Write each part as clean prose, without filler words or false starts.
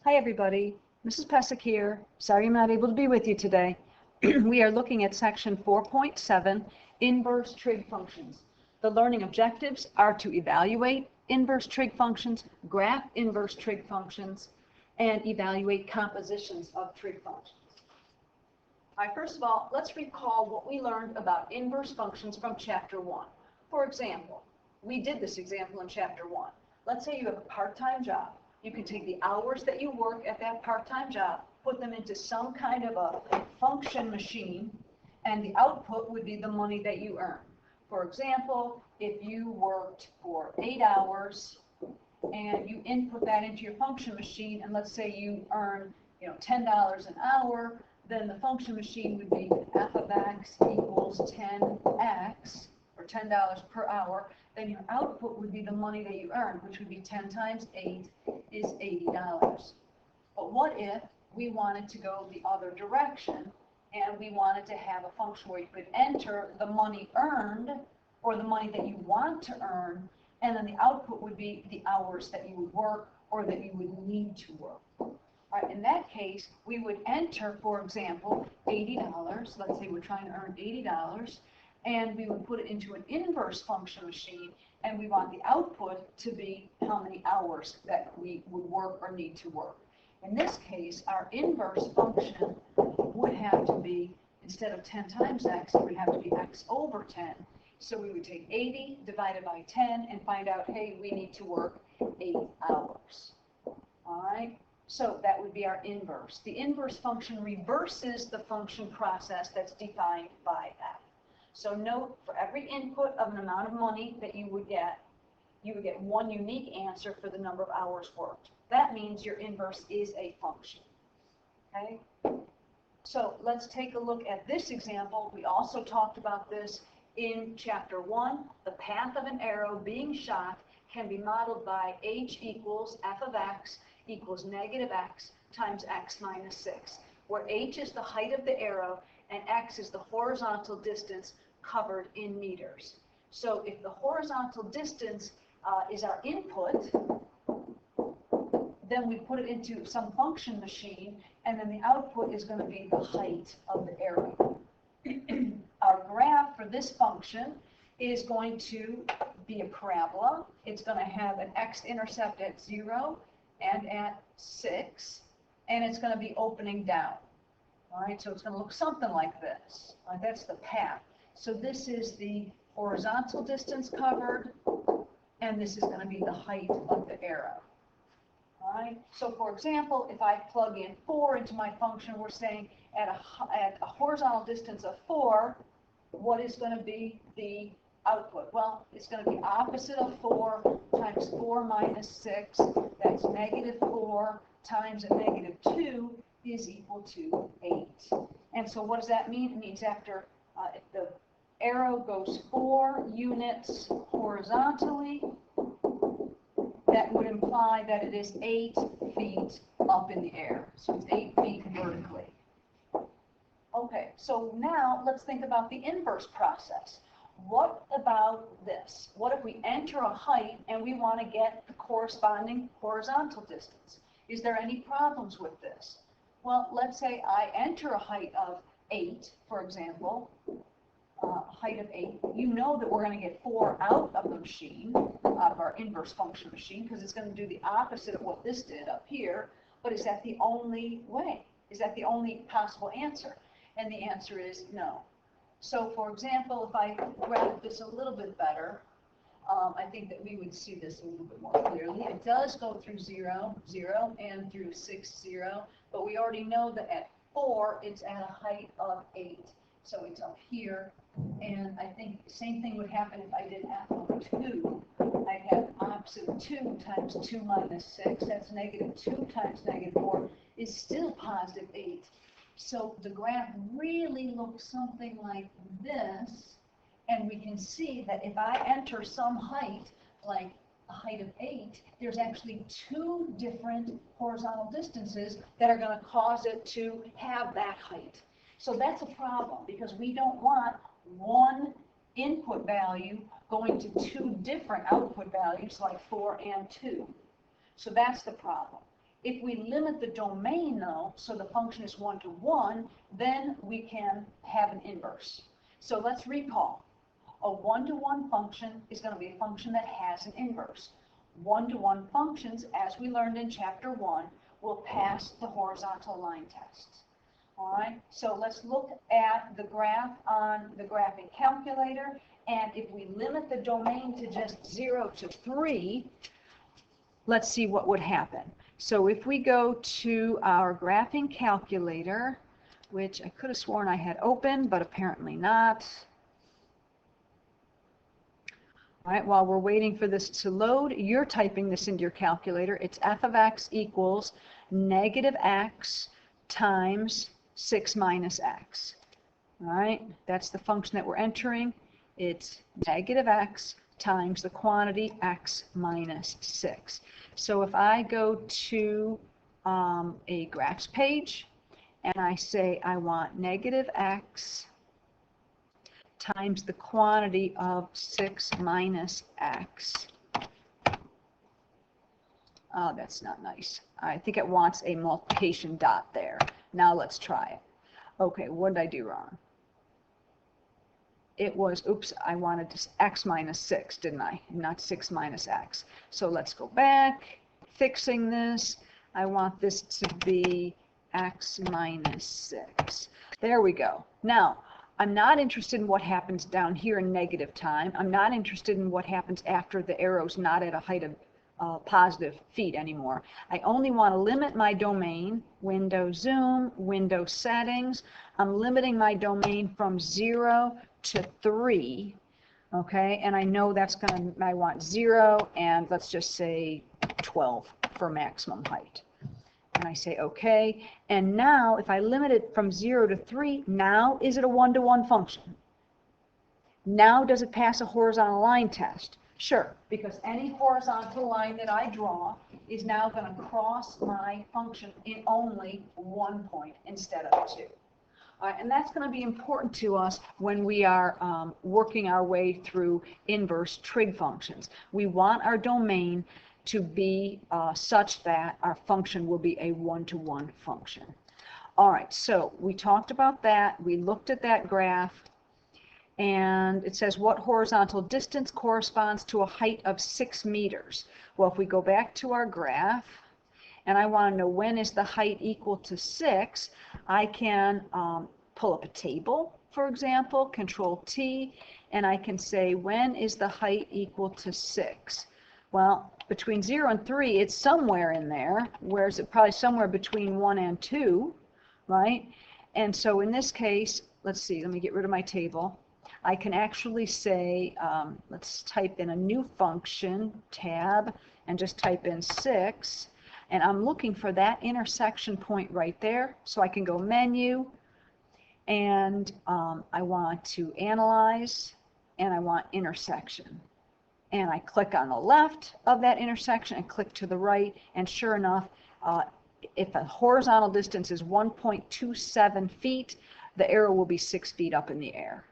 Hi everybody, Mrs. Pesic here. Sorry I'm not able to be with you today. We are looking at section 4.7, inverse trig functions. The learning objectives are to evaluate inverse trig functions, graph inverse trig functions, and evaluate compositions of trig functions. All right, first of all, let's recall what we learned about inverse functions from chapter 1. For example, we did this example in chapter 1. Let's say you have a part-time job. You can take the hours that you work at that part-time job, put them into some kind of a function machine, and the output would be the money that you earn. For example, if you worked for 8 hours and you input that into your function machine, and let's say you earn $10 an hour, then the function machine would be f of x equals 10x, or $10 per hour. Then your output would be the money that you earn, which would be 10 times 8 is $80. But what if we wanted to go the other direction and we wanted to have a function where you could enter the money earned or the money that you want to earn, and then the output would be the hours that you would work or that you would need to work. All right, in that case, we would enter, for example, $80. Let's say we're trying to earn $80. And we would put it into an inverse function machine, and we want the output to be how many hours that we would work or need to work. In this case, our inverse function would have to be, instead of 10 times x, it would have to be x over 10. So we would take 80 divided by 10 and find out, hey, we need to work 8 hours. All right? So that would be our inverse. The inverse function reverses the function process that's defined by f. So note, for every input of an amount of money that you would get one unique answer for the number of hours worked. That means your inverse is a function. Okay? So let's take a look at this example. We also talked about this in chapter 1. The path of an arrow being shot can be modeled by h equals f of x equals negative x times x minus 6, where h is the height of the arrow and x is the horizontal distance covered in meters. So if the horizontal distance is our input, then we put it into some function machine, and then the output is going to be the height of the arrow. Our graph for this function is going to be a parabola. It's going to have an x-intercept at 0 and at 6, and it's going to be opening down. All right, so it's going to look something like this. All right, that's the path. So this is the horizontal distance covered, and this is going to be the height of the arrow. All right, so for example, if I plug in 4 into my function, we're saying at a horizontal distance of 4, what is going to be the output? Well, it's going to be opposite of 4 times 4 minus 6. That's negative 4 times a negative 2 is equal to 8. And so what does that mean? It means after if the arrow goes 4 units horizontally, that would imply that it is 8 feet up in the air. So it's 8 feet vertically. Okay, so now let's think about the inverse process. What about this? What if we enter a height and we want to get the corresponding horizontal distance? Is there any problems with this? Well, let's say I enter a height of 8, for example, height of 8. You know that we're going to get 4 out of the machine, out of our inverse function machine, because it's going to do the opposite of what this did up here. But is that the only way? Is that the only possible answer? And the answer is no. So, for example, if I graph this a little bit better, I think that we would see this a little bit more clearly. It does go through 0, 0, and through 6, 0, but we already know that at 4, it's at a height of 8. So it's up here, and I think the same thing would happen if I did f over 2. I'd have opposite of 2 times 2 minus 6. That's negative 2 times negative 4 is still positive 8. So the graph really looks something like this, and we can see that if I enter some height, like a height of 8, there's actually 2 different horizontal distances that are going to cause it to have that height. So that's a problem, because we don't want one input value going to 2 different output values like 4 and 2. So that's the problem. If we limit the domain, though, so the function is 1 to 1, then we can have an inverse. So let's recall. A 1 to 1 function is going to be a function that has an inverse. 1 to 1 functions, as we learned in chapter 1, will pass the horizontal line test. All right, so let's look at the graph on the graphing calculator, and if we limit the domain to just 0 to 3, let's see what would happen. So if we go to our graphing calculator, which I could have sworn I had open, but apparently not. All right, while we're waiting for this to load, you're typing this into your calculator. It's f of x equals negative x times 6 minus x. All right, that's the function that we're entering. It's negative x times the quantity x minus 6. So if I go to a graphs page and I say I want negative x times the quantity of 6 minus x. Oh, that's not nice. I think it wants a multiplication dot there. Now let's try it. Okay, what did I do wrong? It was, oops, I wanted to x minus 6, didn't I? Not 6 minus x. So let's go back, fixing this. I want this to be x minus 6. There we go. Now, I'm not interested in what happens down here in negative time. I'm not interested in what happens after the arrow's not at a height of positive feet anymore. I only want to limit my domain, window zoom, window settings. I'm limiting my domain from 0 to 3, okay? And I know that's going to, I want 0 and let's just say 12 for maximum height. And I say okay. And now if I limit it from 0 to 3, now is it a 1-to-1 function? Now does it pass a horizontal line test? Sure, because any horizontal line that I draw is now going to cross my function in only 1 point instead of 2. And that's going to be important to us when we are working our way through inverse trig functions. We want our domain to be such that our function will be a 1-to-1 function. All right, so we talked about that. We looked at that graph. And it says what horizontal distance corresponds to a height of 6 meters. Well, if we go back to our graph, and I want to know when is the height equal to 6, I can pull up a table, for example, Control T, and I can say when is the height equal to 6. Well, between 0 and 3, it's somewhere in there. Where is it? Probably somewhere between 1 and 2, right? And so in this case, let's see, let me get rid of my table. I can actually say, let's type in a new function, tab, and just type in 6. And I'm looking for that intersection point right there. So I can go menu, and I want to analyze, and I want intersection. And I click on the left of that intersection and click to the right. And sure enough, if a horizontal distance is 1.27 feet, the arrow will be 6 feet up in the air.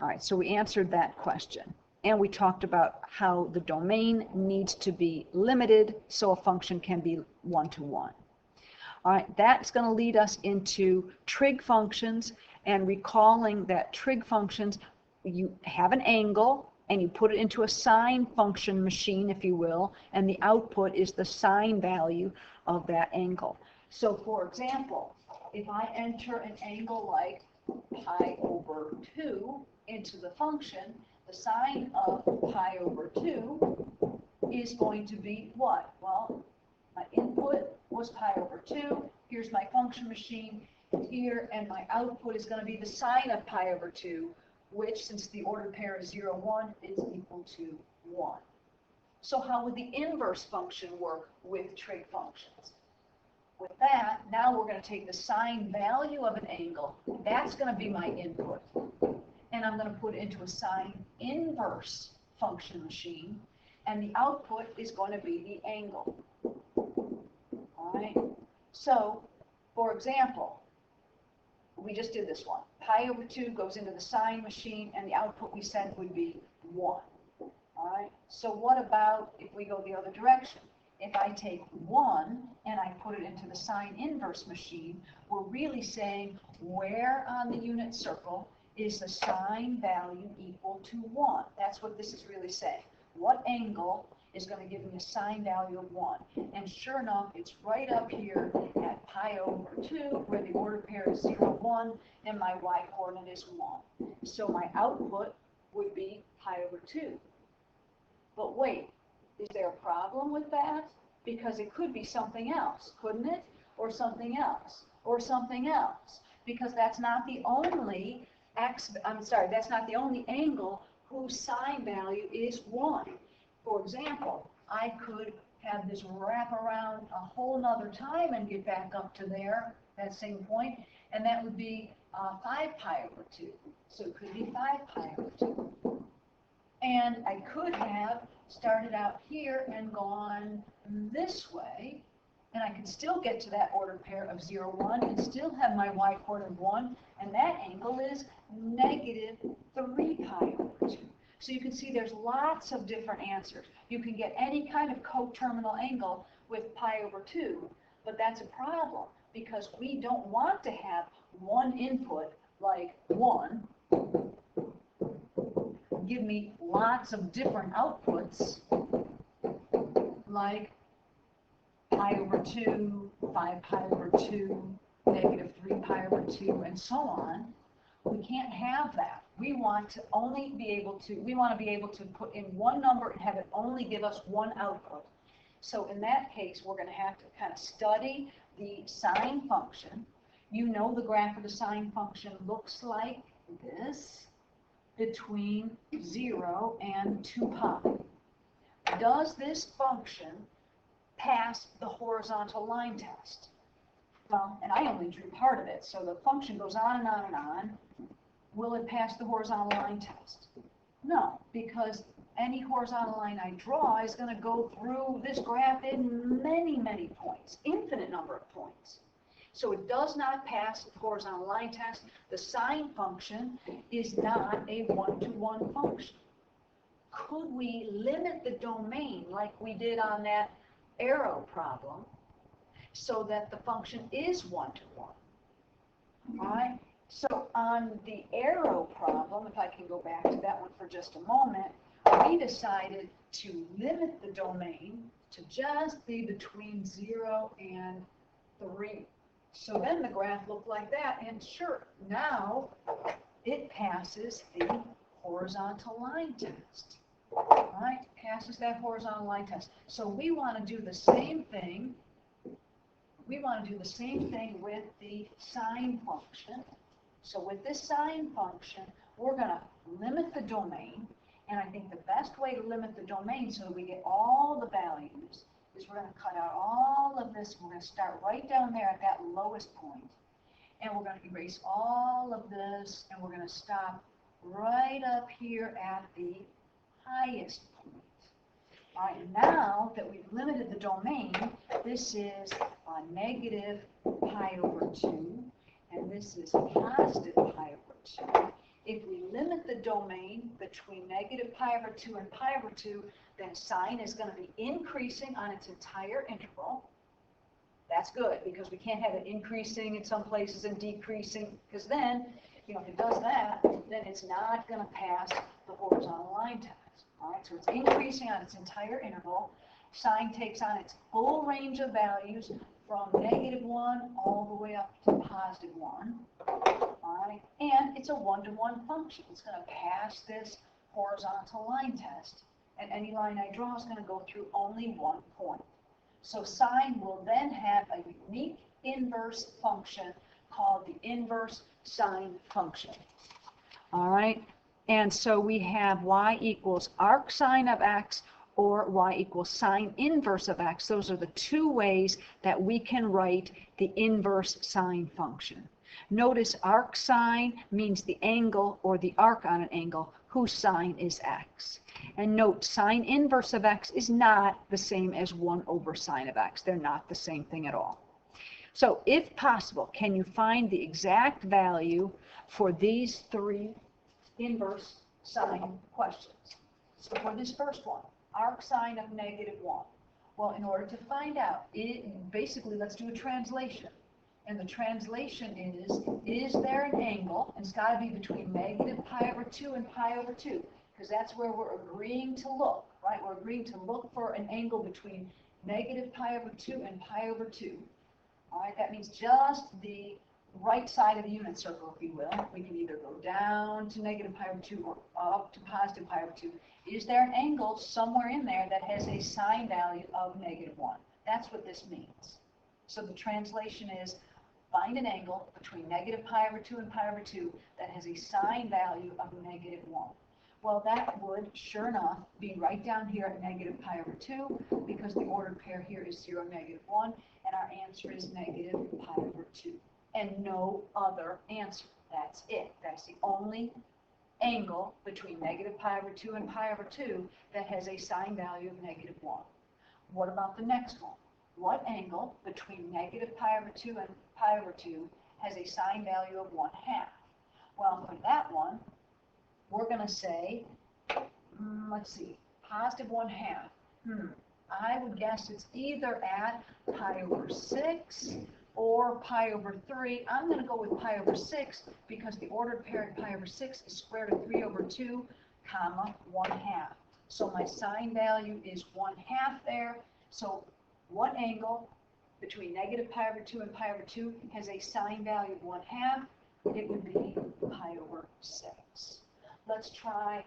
All right, so we answered that question. And we talked about how the domain needs to be limited so a function can be 1-to-1. All right, that's going to lead us into trig functions, and recalling that trig functions, you have an angle and you put it into a sine function machine, if you will, and the output is the sine value of that angle. So for example, if I enter an angle like pi over 2 into the function, the sine of pi over 2 is going to be what? Well, my input was pi over 2. Here's my function machine here, and my output is going to be the sine of pi over 2, which, since the ordered pair is 0, 1, is equal to 1. So how would the inverse function work with trig functions? With that, now we're going to take the sine value of an angle. That's going to be my input. And I'm going to put it into a sine inverse function machine. And the output is going to be the angle. All right? So, for example, we just did this one. Pi over 2 goes into the sine machine, and the output we said would be 1. All right? So what about if we go the other direction? if I take 1 and I put it into the sine inverse machine, we're really saying where on the unit circle is the sine value equal to 1. That's what this is really saying. What angle is going to give me a sine value of 1? And sure enough, it's right up here at pi over 2, where the order pair is 0, 1, and my y-coordinate is 1. So my output would be pi over 2. But wait, is there a problem with that? Because it could be something else, couldn't it? Or something else, or something else. Because that's not the only that's not the only angle whose sine value is 1. For example, I could have this wrap around a whole nother time and get back up to there, that same point, and that would be 5 pi over 2. So it could be 5 pi over 2. And I could have started out here and gone this way, and I could still get to that order pair of 0, 1, and still have my y-coordinate of 1, and that angle is negative 3 pi over 2. So you can see there's lots of different answers. You can get any kind of coterminal angle with pi over 2, but that's a problem because we don't want to have one input like 1 give me lots of different outputs like pi over 2, 5 pi over 2, negative 3 pi over 2, and so on. We can't have that. We want to be able to put in one number and have it only give us one output. So in that case, we're going to have to kind of study the sine function. You know the graph of the sine function looks like this between 0 and 2 pi. Does this function pass the horizontal line test? Well, and I only drew part of it, so the function goes on and on and on. Will it pass the horizontal line test? No, because any horizontal line I draw is going to go through this graph in many, many points, infinite number of points. So it does not pass the horizontal line test. The sine function is not a one-to-one function. Could we limit the domain like we did on that arrow problem so that the function is one-to-one? All right? So on the arrow problem, if I can go back to that one for just a moment, we decided to limit the domain to just be between 0 and 3. So then the graph looked like that, and sure, now it passes the horizontal line test. All right, passes that horizontal line test. So we want to do the same thing. We want to do the same thing with the sine function. So with this sine function, we're going to limit the domain, and I think the best way to limit the domain so that we get all the values is we're going to cut out all of this. We're going to start right down there at that lowest point, and we're going to erase all of this, and we're going to stop right up here at the highest point. All right, now that we've limited the domain, this is negative pi over 2, and this is positive pi over 2. If we limit the domain between negative pi over 2 and pi over 2, then sine is going to be increasing on its entire interval. That's good, because we can't have it increasing in some places and decreasing, because then, if it does that, then it's not going to pass the horizontal line test. All right, so it's increasing on its entire interval. Sine takes on its full range of values from negative 1 all the way up to positive 1. All right, and it's a one-to-one function. It's going to pass this horizontal line test, and any line I draw is going to go through only one point. So sine will then have a unique inverse function called the inverse sine function. All right, and so we have y equals arc sine of x or y equals sine inverse of x. Those are the two ways that we can write the inverse sine function. Notice arc sine means the angle or the arc on an angle whose sine is x. And note, sine inverse of x is not the same as 1 over sine of x. They're not the same thing at all. So if possible, can you find the exact value for these three inverse sine questions? So for this first one, arc sine of negative 1. Well, in order to find out, basically, let's do a translation. And the translation is there an angle? And it's got to be between negative pi over 2 and pi over 2, because that's where we're agreeing to look, right? We're agreeing to look for an angle between negative pi over 2 and pi over 2. All right, that means just the right side of the unit circle, if you will. We can either go down to negative pi over 2 or up to positive pi over 2. Is there an angle somewhere in there that has a sine value of negative 1? That's what this means. So the translation is, find an angle between negative pi over 2 and pi over 2 that has a sine value of negative 1. Well, that would, sure enough, be right down here at negative pi over 2, because the ordered pair here is 0, negative 1, and our answer is negative pi over 2. And no other answer. That's it. That's the only angle between negative pi over 2 and pi over 2 that has a sine value of negative 1. What about the next one? What angle between negative pi over 2 and pi over 2 has a sine value of 1/2? Well, for that one, we're going to say, let's see, positive 1/2. I would guess it's either at pi over 6 or pi over 3. I'm going to go with pi over 6 because the ordered pair at pi over 6 is square root of 3 over 2, comma, 1/2. So my sine value is 1/2 there. So what angle between negative pi over 2 and pi over 2 has a sine value of 1/2? It would be pi over 6. Let's try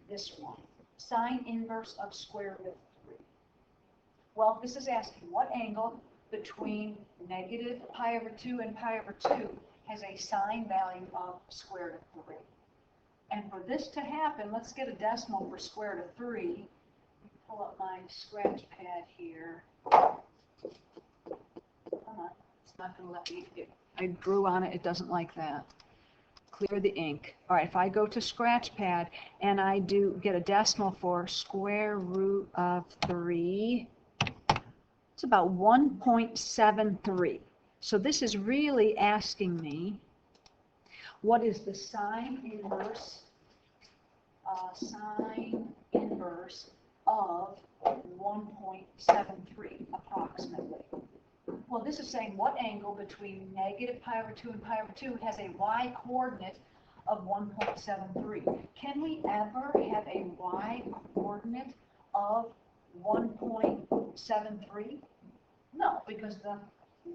this one. Sine inverse of square root of 3. Well, this is asking what angle between negative pi over 2 and pi over 2 has a sine value of square root of 3. And for this to happen, let's get a decimal for square root of 3. Pull up my scratch pad here. Come on, it's not going to let me. I drew on it, it doesn't like that. Clear the ink. All right, if I go to scratch pad and I do get a decimal for square root of 3, it's about 1.73. So this is really asking me, what is the sine inverse of 1.73 approximately? Well, this is saying what angle between negative pi over 2 and pi over 2 has a y coordinate of 1.73. Can we ever have a y coordinate of 1.73? No, because the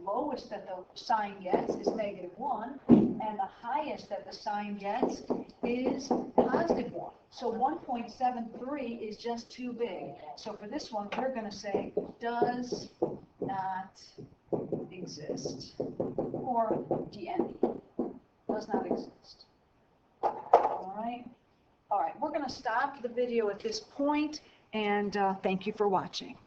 lowest that the sine gets is negative 1, and the highest that the sine gets is positive 1. So 1.73 is just too big. So for this one, we're going to say does not exist, or DND, does not exist. All right, we're going to stop the video at this point, and thank you for watching.